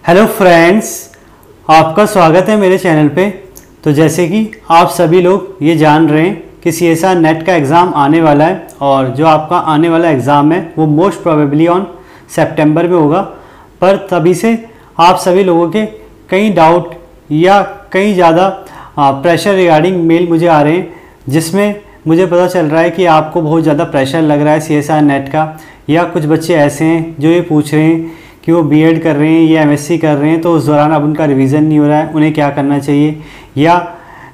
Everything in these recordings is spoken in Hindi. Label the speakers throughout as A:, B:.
A: हेलो फ्रेंड्स, आपका स्वागत है मेरे चैनल पे। तो जैसे कि आप सभी लोग ये जान रहे हैं कि CSR नेट का एग्ज़ाम आने वाला है और जो आपका आने वाला एग्ज़ाम है वो मोस्ट प्रोबेबली ऑन सितंबर में होगा। पर तभी से आप सभी लोगों के कई डाउट या कई ज़्यादा प्रेशर रिगार्डिंग मेल मुझे आ रहे हैं, जिसमें मुझे पता चल रहा है कि आपको बहुत ज़्यादा प्रेशर लग रहा है CSR नेट का। या कुछ बच्चे ऐसे हैं जो ये पूछ रहे हैं कि वो बीएड कर रहे हैं या MSc कर रहे हैं तो उस दौरान अब उनका रिवीजन नहीं हो रहा है, उन्हें क्या करना चाहिए। या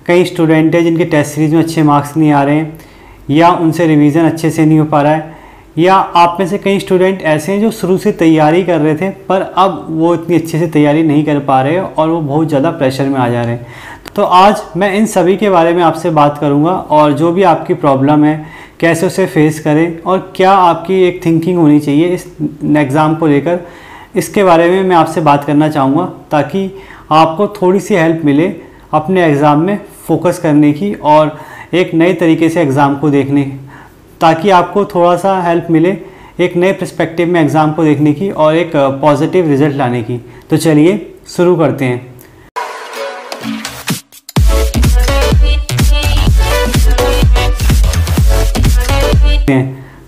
A: कई स्टूडेंट हैं जिनके टेस्ट सीरीज में अच्छे मार्क्स नहीं आ रहे हैं या उनसे रिवीजन अच्छे से नहीं हो पा रहा है। या आप में से कई स्टूडेंट ऐसे हैं जो शुरू से तैयारी कर रहे थे पर अब वो इतनी अच्छे से तैयारी नहीं कर पा रहे और वो बहुत ज़्यादा प्रेशर में आ जा रहे हैं। तो आज मैं इन सभी के बारे में आपसे बात करूँगा और जो भी आपकी प्रॉब्लम है कैसे उसे फेस करें और क्या आपकी एक थिंकिंग होनी चाहिए इस एग्ज़ाम को लेकर, इसके बारे में मैं आपसे बात करना चाहूँगा ताकि आपको थोड़ी सी हेल्प मिले अपने एग्ज़ाम में फोकस करने की और एक नए तरीके से एग्ज़ाम को देखने, ताकि आपको थोड़ा सा हेल्प मिले एक नए पर्सपेक्टिव में एग्ज़ाम को देखने की और एक पॉजिटिव रिज़ल्ट लाने की। तो चलिए शुरू करते हैं।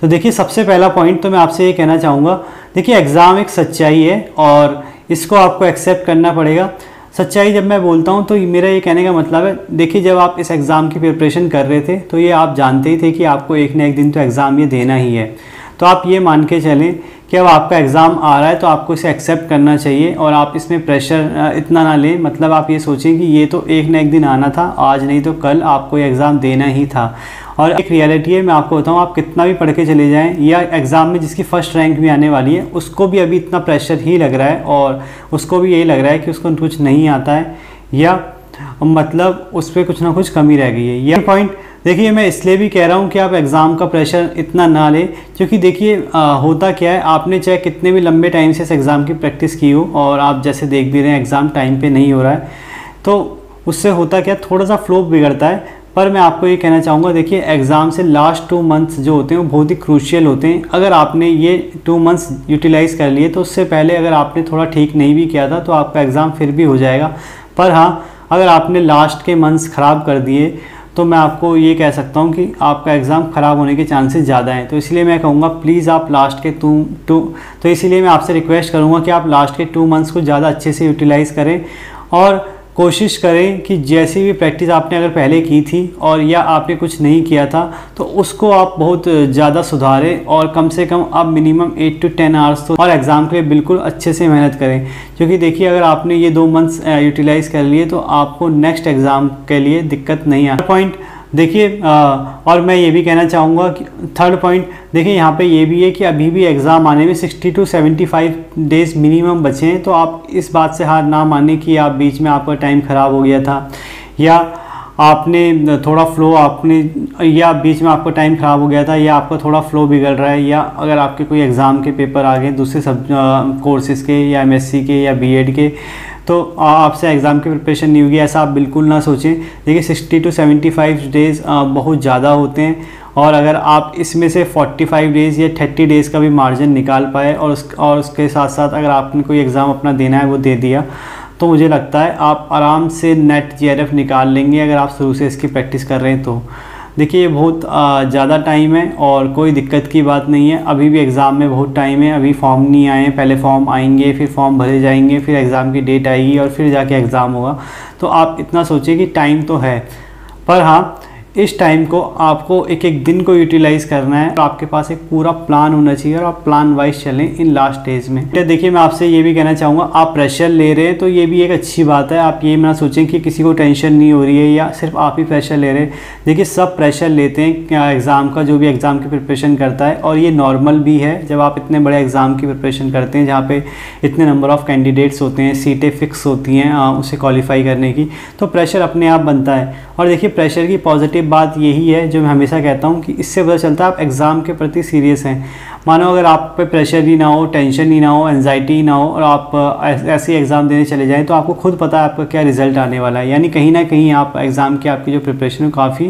A: तो देखिए, सबसे पहला पॉइंट तो मैं आपसे ये कहना चाहूँगा, देखिए एग्ज़ाम एक सच्चाई है और इसको आपको एक्सेप्ट करना पड़ेगा। सच्चाई जब मैं बोलता हूँ तो मेरा ये कहने का मतलब है, देखिए जब आप इस एग्ज़ाम की प्रिपरेशन कर रहे थे तो ये आप जानते ही थे कि आपको एक न एक दिन तो एग्ज़ाम ये देना ही है। तो आप ये मान के चलें कि अब आपका एग्ज़ाम आ रहा है तो आपको इसे एक्सेप्ट करना चाहिए और आप इसमें प्रेशर इतना ना लें। मतलब आप ये सोचें कि ये तो एक न एक दिन आना था, आज नहीं तो कल आपको ये एग्ज़ाम देना ही था। और एक रियलिटी है, मैं आपको बताऊँ, आप कितना भी पढ़ के चले जाएं या एग्ज़ाम में जिसकी फ़र्स्ट रैंक भी आने वाली है उसको भी अभी इतना प्रेशर ही लग रहा है और उसको भी यही लग रहा है कि उसको कुछ नहीं आता है या मतलब उस पर कुछ ना कुछ कमी रह गई है। यह पॉइंट देखिए मैं इसलिए भी कह रहा हूँ कि आप एग्ज़ाम का प्रेशर इतना ना लें, क्योंकि देखिए होता क्या है, आपने चाहे कितने भी लंबे टाइम से इस एग्ज़ाम की प्रैक्टिस की हो और आप जैसे देख भी रहे हैं एग्ज़ाम टाइम पे नहीं हो रहा है, तो उससे होता क्या, थोड़ा सा फ्लो बिगड़ता है। पर मैं आपको ये कहना चाहूँगा, देखिए एग्ज़ाम से लास्ट 2 मंथ्स जो होते हैं वो बहुत ही क्रूशियल होते हैं। अगर आपने ये 2 मंथ्स यूटिलाइज़ कर लिए तो उससे पहले अगर आपने थोड़ा ठीक नहीं भी किया था तो आपका एग्ज़ाम फिर भी हो जाएगा। पर हाँ, अगर आपने लास्ट के मंथ्स ख़राब कर दिए तो मैं आपको ये कह सकता हूँ कि आपका एग्ज़ाम ख़राब होने के चांसेस ज़्यादा हैं। तो इसलिए मैं कहूँगा प्लीज़ आप लास्ट के तो इसीलिए मैं आपसे रिक्वेस्ट करूँगा कि आप लास्ट के 2 मंथ्स को ज़्यादा अच्छे से यूटिलाइज़ करें और कोशिश करें कि जैसी भी प्रैक्टिस आपने अगर पहले की थी और या आपने कुछ नहीं किया था तो उसको आप बहुत ज़्यादा सुधारें और कम से कम आप मिनिमम 8 to 10 आवर्स तो और एग्ज़ाम के लिए बिल्कुल अच्छे से मेहनत करें। क्योंकि देखिए अगर आपने ये 2 मंथ्स यूटिलाइज़ कर लिए तो आपको नेक्स्ट एग्ज़ाम के लिए दिक्कत नहीं आए। पॉइंट देखिए और मैं ये भी कहना चाहूँगा कि थर्ड पॉइंट, देखिए यहाँ पे ये भी है कि अभी भी एग्ज़ाम आने में 60 to 75 डेज़ मिनिमम बचे हैं। तो आप इस बात से हार ना माने कि आप बीच में आपका टाइम ख़राब हो गया था या आपने थोड़ा फ्लो आपने या बीच में आपका टाइम ख़राब हो गया था या आपका थोड़ा फ्लो बिगड़ रहा है या अगर आपके कोई एग्ज़ाम के पेपर आ गए दूसरे सब कोर्सेज़ के या MSc के या BEd के तो आपसे एग्ज़ाम की प्रिपरेशन नहीं होगी, ऐसा आप बिल्कुल ना सोचें। देखिए 60 to 75 डेज़ बहुत ज़्यादा होते हैं और अगर आप इसमें से 45 डेज़ या 30 डेज़ का भी मार्जिन निकाल पाए और उसके साथ साथ अगर आपने कोई एग्ज़ाम अपना देना है वो दे दिया तो मुझे लगता है आप आराम से नेट JRF निकाल लेंगे अगर आप शुरू से इसकी प्रैक्टिस कर रहे हैं। तो देखिए ये बहुत ज़्यादा टाइम है और कोई दिक्कत की बात नहीं है। अभी भी एग्ज़ाम में बहुत टाइम है, अभी फॉर्म नहीं आए, पहले फॉर्म आएंगे फिर फॉर्म भरे जाएंगे फिर एग्ज़ाम की डेट आएगी और फिर जाके एग्ज़ाम होगा। तो आप इतना सोचिए कि टाइम तो है, पर हाँ इस टाइम को आपको एक एक दिन को यूटिलाइज़ करना है। तो आपके पास एक पूरा प्लान होना चाहिए और आप प्लान वाइज चलें इन लास्ट डेज में। देखिए मैं आपसे ये भी कहना चाहूँगा, आप प्रेशर ले रहे हैं तो ये भी एक अच्छी बात है। आप ये ना सोचें कि किसी को टेंशन नहीं हो रही है या सिर्फ आप ही प्रेशर ले रहे हैं। देखिए सब प्रेशर लेते हैं एग्ज़ाम का, जो भी एग्ज़ाम की प्रिपरेशन करता है और ये नॉर्मल भी है जब आप इतने बड़े एग्ज़ाम की प्रिपरेशन करते हैं जहाँ पे इतने नंबर ऑफ़ कैंडिडेट्स होते हैं, सीटें फिक्स होती हैं उसे क्वालिफाई करने की, तो प्रेशर अपने आप बनता है। और देखिए प्रेशर की पॉजिटिव बात यही है जो मैं हमेशा कहता हूँ कि इससे पता चलता है आप एग्ज़ाम के प्रति सीरियस हैं। मानो अगर आप पे प्रेशर ही ना हो, टेंशन ही ना हो, एंजाइटी ही ना हो और आप ऐसे एग्ज़ाम देने चले जाएं तो आपको खुद पता है आपका क्या रिज़ल्ट आने वाला है। यानी कहीं ना कहीं आप एग्ज़ाम की आपकी जो प्रिपरेशन है काफ़ी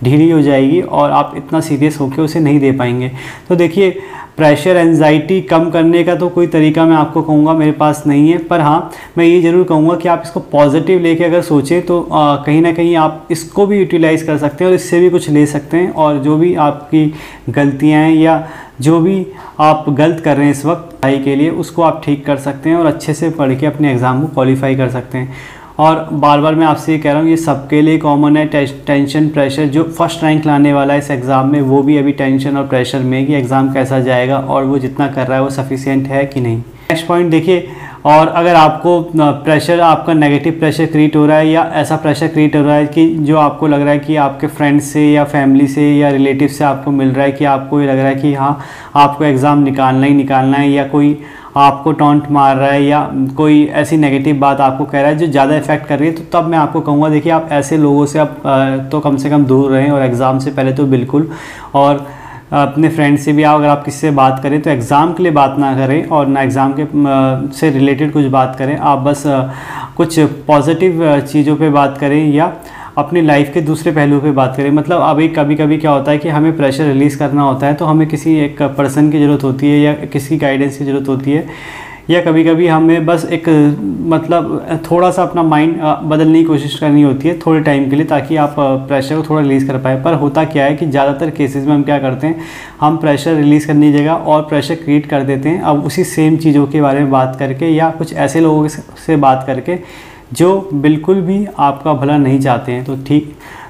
A: ढीली हो जाएगी और आप इतना सीरियस होकर उसे नहीं दे पाएंगे। तो देखिए प्रेशर एंजाइटी कम करने का तो कोई तरीका मैं आपको कहूँगा मेरे पास नहीं है, पर हाँ मैं ये ज़रूर कहूँगा कि आप इसको पॉजिटिव लेके अगर सोचें तो कहीं ना कहीं आप इसको भी यूटिलाइज़ कर सकते हैं और इससे भी कुछ ले सकते हैं, और जो भी आपकी गलतियाँ हैं या जो भी आप गलत कर रहे हैं इस वक्त पढ़ाई के लिए, उसको आप ठीक कर सकते हैं और अच्छे से पढ़ के अपने एग्ज़ाम को क्वालिफाई कर सकते हैं। और बार बार मैं आपसे ये कह रहा हूँ, ये सबके लिए कॉमन है। टेंशन प्रेशर, जो फर्स्ट रैंक लाने वाला है इस एग्ज़ाम में, वो भी अभी टेंशन और प्रेशर में कि एग्ज़ाम कैसा जाएगा और वो जितना कर रहा है वो सफिशिएंट है कि नहीं। नेक्स्ट पॉइंट देखिए, और अगर आपको प्रेशर, आपका नेगेटिव प्रेशर क्रिएट हो रहा है या ऐसा प्रेशर क्रिएट हो रहा है कि जो आपको लग रहा है कि आपके फ्रेंड्स से या फैमिली से या रिलेटिव से आपको मिल रहा है कि आपको ये लग रहा है कि हाँ आपको एग्ज़ाम निकालना ही निकालना है, या कोई आपको टॉन्ट मार रहा है या कोई ऐसी नेगेटिव बात आपको कह रहा है जो ज़्यादा इफेक्ट कर रही है, तो तब मैं आपको कहूँगा देखिए आप ऐसे लोगों से आप तो कम से कम दूर रहें, और एग्ज़ाम से पहले तो बिल्कुल, और अपने फ्रेंड से भी अगर आप किसी से बात करें तो एग्ज़ाम के लिए बात ना करें और ना एग्ज़ाम के से रिलेटेड कुछ बात करें। आप बस कुछ पॉजिटिव चीज़ों पे बात करें या अपनी लाइफ के दूसरे पहलू पे बात करें। मतलब अभी कभी कभी क्या होता है कि हमें प्रेशर रिलीज़ करना होता है तो हमें किसी एक पर्सन की ज़रूरत होती है या किसी गाइडेंस की ज़रूरत होती है, या कभी कभी हमें बस एक मतलब थोड़ा सा अपना माइंड बदलने की कोशिश करनी होती है थोड़े टाइम के लिए, ताकि आप प्रेशर को थोड़ा रिलीज़ कर पाए। पर होता क्या है कि ज़्यादातर केसेस में हम क्या करते हैं, हम प्रेशर रिलीज़ करने की जगह और प्रेशर क्रिएट कर देते हैं। अब उसी सेम चीज़ों के बारे में बात करके या कुछ ऐसे लोगों से बात करके जो बिल्कुल भी आपका भला नहीं चाहते हैं।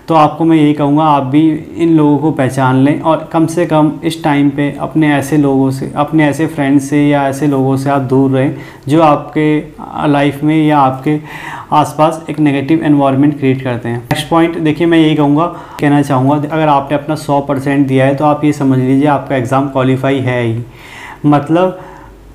A: तो आपको मैं यही कहूँगा, आप भी इन लोगों को पहचान लें और कम से कम इस टाइम पे अपने ऐसे लोगों से, अपने ऐसे फ्रेंड्स से या ऐसे लोगों से आप दूर रहें जो आपके लाइफ में या आपके आसपास एक नेगेटिव एनवायरनमेंट क्रिएट करते हैं। नेक्स्ट पॉइंट देखिए, मैं यही कहना चाहूँगा अगर आपने अपना 100% दिया है तो आप ये समझ लीजिए आपका एग्ज़ाम क्वालिफाई है ही। मतलब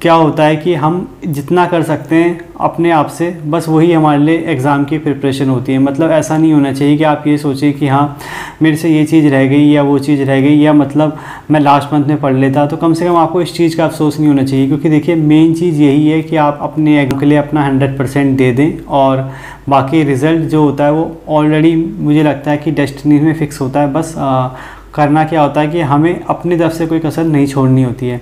A: क्या होता है कि हम जितना कर सकते हैं अपने आप से, बस वही हमारे लिए एग्ज़ाम की प्रिपरेशन होती है। मतलब ऐसा नहीं होना चाहिए कि आप ये सोचें कि हाँ मेरे से ये चीज़ रह गई या वो चीज़ रह गई, या मतलब मैं लास्ट मंथ में पढ़ लेता। तो कम से कम आपको इस चीज़ का अफसोस नहीं होना चाहिए, क्योंकि देखिए मेन चीज़ यही है कि आप अपने एग्ज़ाम के लिए अपना 100% दे दें, और बाकी रिज़ल्ट जो होता है वो ऑलरेडी मुझे लगता है कि डेस्टिनी में फ़िक्स होता है। बस करना क्या होता है कि हमें अपनी तरफ से कोई कसर नहीं छोड़नी होती है।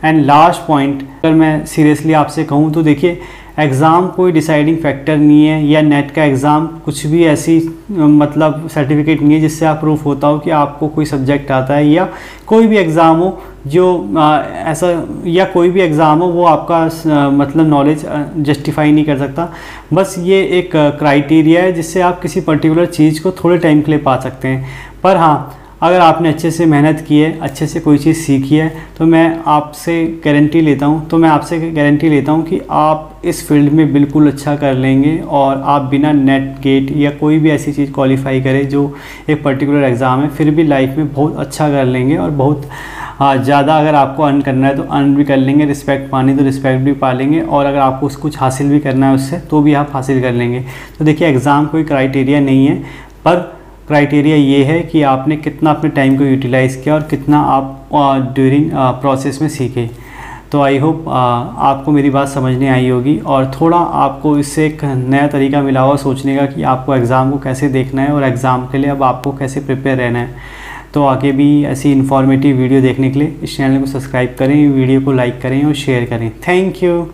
A: एंड लास्ट पॉइंट, अगर मैं सीरियसली आपसे कहूँ तो देखिए एग्ज़ाम कोई डिसाइडिंग फैक्टर नहीं है, या नेट का एग्ज़ाम कुछ भी ऐसी मतलब सर्टिफिकेट नहीं है जिससे आप प्रूफ होता हो कि आपको कोई सब्जेक्ट आता है, या कोई भी एग्ज़ाम हो जो ऐसा, या कोई भी एग्ज़ाम हो वो आपका मतलब नॉलेज जस्टिफाई नहीं कर सकता। बस ये एक क्राइटेरिया है जिससे आप किसी पर्टिकुलर चीज़ को थोड़े टाइम के लिए पा सकते हैं। पर हाँ, अगर आपने अच्छे से मेहनत की है, अच्छे से कोई चीज़ सीखी है, तो मैं आपसे गारंटी लेता हूँ कि आप इस फील्ड में बिल्कुल अच्छा कर लेंगे, और आप बिना नेट गेट या कोई भी ऐसी चीज़ क्वालिफाई करें जो एक पर्टिकुलर एग्ज़ाम है, फिर भी लाइफ में बहुत अच्छा कर लेंगे, और बहुत ज़्यादा अगर आपको अर्न करना है तो अर्न भी कर लेंगे, रिस्पेक्ट पानी तो रिस्पेक्ट भी पा लेंगे, और अगर आपको कुछ हासिल भी करना है उससे तो भी आप हासिल कर लेंगे। तो देखिए एग्ज़ाम कोई क्राइटेरिया नहीं है, पर क्राइटेरिया ये है कि आपने कितना अपने टाइम को यूटिलाइज़ किया और कितना आप ड्यूरिंग प्रोसेस में सीखे। तो आई होप आपको मेरी बात समझने आई होगी, और थोड़ा आपको इससे एक नया तरीका मिला होगा सोचने का कि आपको एग्ज़ाम को कैसे देखना है और एग्ज़ाम के लिए अब आपको कैसे प्रिपेयर रहना है। तो आगे भी ऐसी इन्फॉर्मेटिव वीडियो देखने के लिए इस चैनल को सब्सक्राइब करें, वीडियो को लाइक करें और शेयर करें। Thank you.